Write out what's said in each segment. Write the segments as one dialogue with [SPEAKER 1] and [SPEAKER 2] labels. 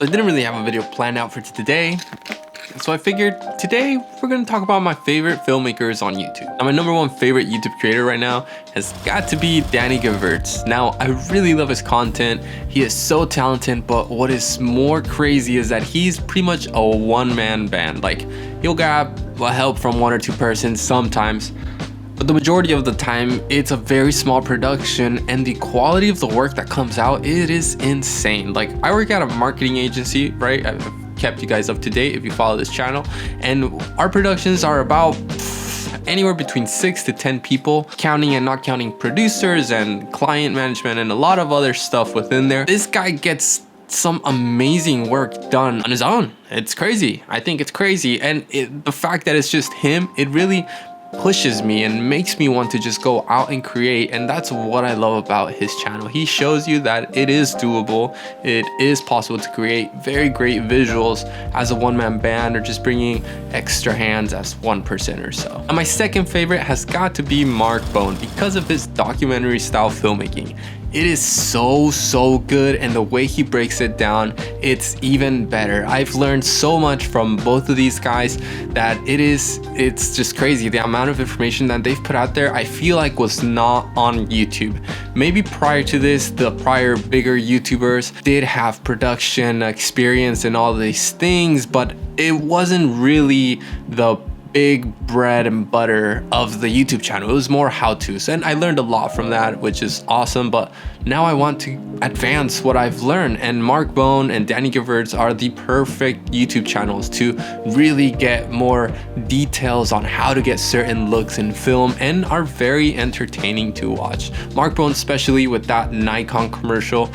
[SPEAKER 1] I didn't really have a video planned out for today, so I figured today we're going to talk about my favorite filmmakers on YouTube. Now, my number one favorite YouTube creator right now has got to be Danny Gewirtz. Now, I really love his content. He is so talented, but what is more crazy is that he's pretty much a one-man band. Like, he'll grab help from one or two persons sometimes, but the majority of the time, it's a very small production, and the quality of the work that comes out, it is insane. Like, I work at a marketing agency, right? I've kept you guys up to date if you follow this channel, and our productions are about anywhere between 6 to 10 people, counting and not counting producers and client management and a lot of other stuff within there. This guy gets some amazing work done on his own. It's crazy. I think it's crazy, and the fact that it's just him, it really pushes me and makes me want to just go out and create. And that's what I love about his channel. He shows you that it is doable, it is possible to create very great visuals as a one-man band or just bringing extra hands as one person or so. And my second favorite has got to be Mark Bone because of his documentary style filmmaking. It is so good, and the way he breaks it down, it's even better. I've learned so much from both of these guys that it's just crazy. The amount of information that they've put out there, I feel like was not on YouTube. Maybe prior to this, the prior bigger YouTubers did have production experience and all these things, but it wasn't really the big bread and butter of the YouTube channel. It was more how-tos, and I learned a lot from that, which is awesome. But now I want to advance what I've learned, and Mark Bone and Danny Gewirtz are the perfect YouTube channels to really get more details on how to get certain looks in film, and are very entertaining to watch. Mark Bone, especially with that Nikon commercial,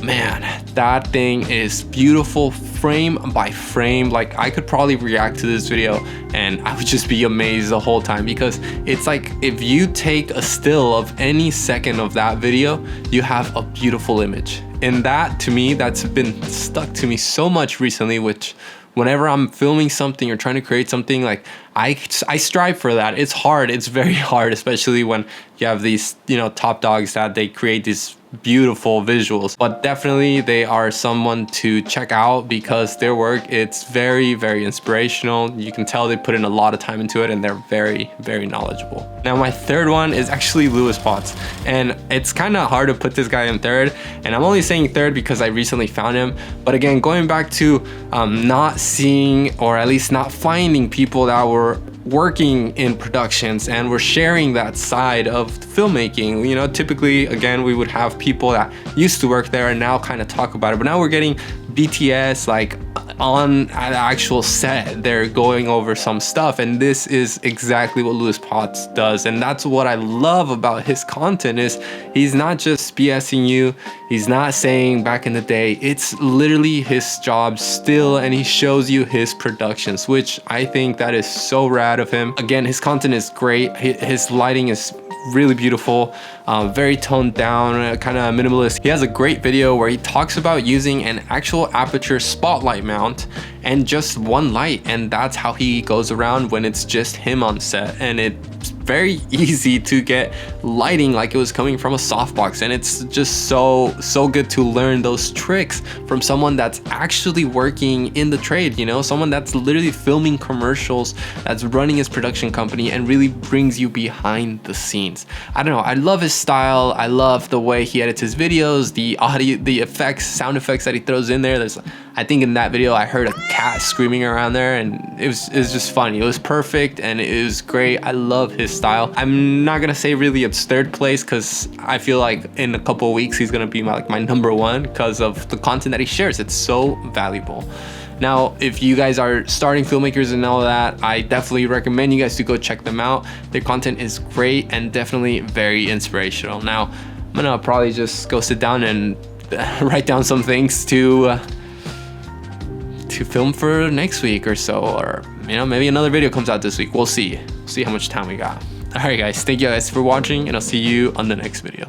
[SPEAKER 1] man, that thing is beautiful frame by frame. Like, I could probably react to this video and I would just be amazed the whole time, because it's like if you take a still of any second of that video, you have a beautiful image. And that, to me, that's been stuck to me so much recently, which whenever I'm filming something or trying to create something, like I strive for that. It's hard. It's very hard, especially when you have these, top dogs that they create these beautiful visuals. But definitely they are someone to check out because their work, it's very inspirational. You can tell they put in a lot of time into it, and they're very knowledgeable. Now, my third one is actually Lewis Potts, and it's kind of hard to put this guy in third, and I'm only saying third because I recently found him. But again, going back to not seeing, or at least not finding, people that were working in productions and we're sharing that side of filmmaking. Typically, again, we would have people that used to work there and now kind of talk about it, but now we're getting BTS like on an actual set, they're going over some stuff, and this is exactly what Lewis Potts does. And that's what I love about his content, is he's not just BSing you, he's not saying back in the day, it's literally his job still, and he shows you his productions, which I think that is so rad of him. Again, his content is great, his lighting is really beautiful, very toned down, kind of minimalist. He has a great video where he talks about using an actual aperture spotlight mount and just one light, and that's how he goes around when it's just him on set. And it's very easy to get lighting like it was coming from a softbox, and it's just so good to learn those tricks from someone that's actually working in the trade, someone that's literally filming commercials, that's running his production company, and really brings you behind the scenes. I don't know, I love his style. I love the way he edits his videos, the audio, the effects, sound effects that he throws in there. I think in that video I heard a cat screaming around there, and it was just funny. It was perfect and it was great. I love his style. I'm not gonna say really it's third place, because I feel like in a couple of weeks he's gonna be my number one because of the content that he shares. It's so valuable. Now, if you guys are starting filmmakers and all that, I definitely recommend you guys to go check them out. Their content is great and definitely very inspirational. Now, I'm gonna probably just go sit down and write down some things to film for next week or so, or maybe another video comes out this week. We'll see how much time we got. All right, guys, thank you guys for watching, and I'll see you on the next video.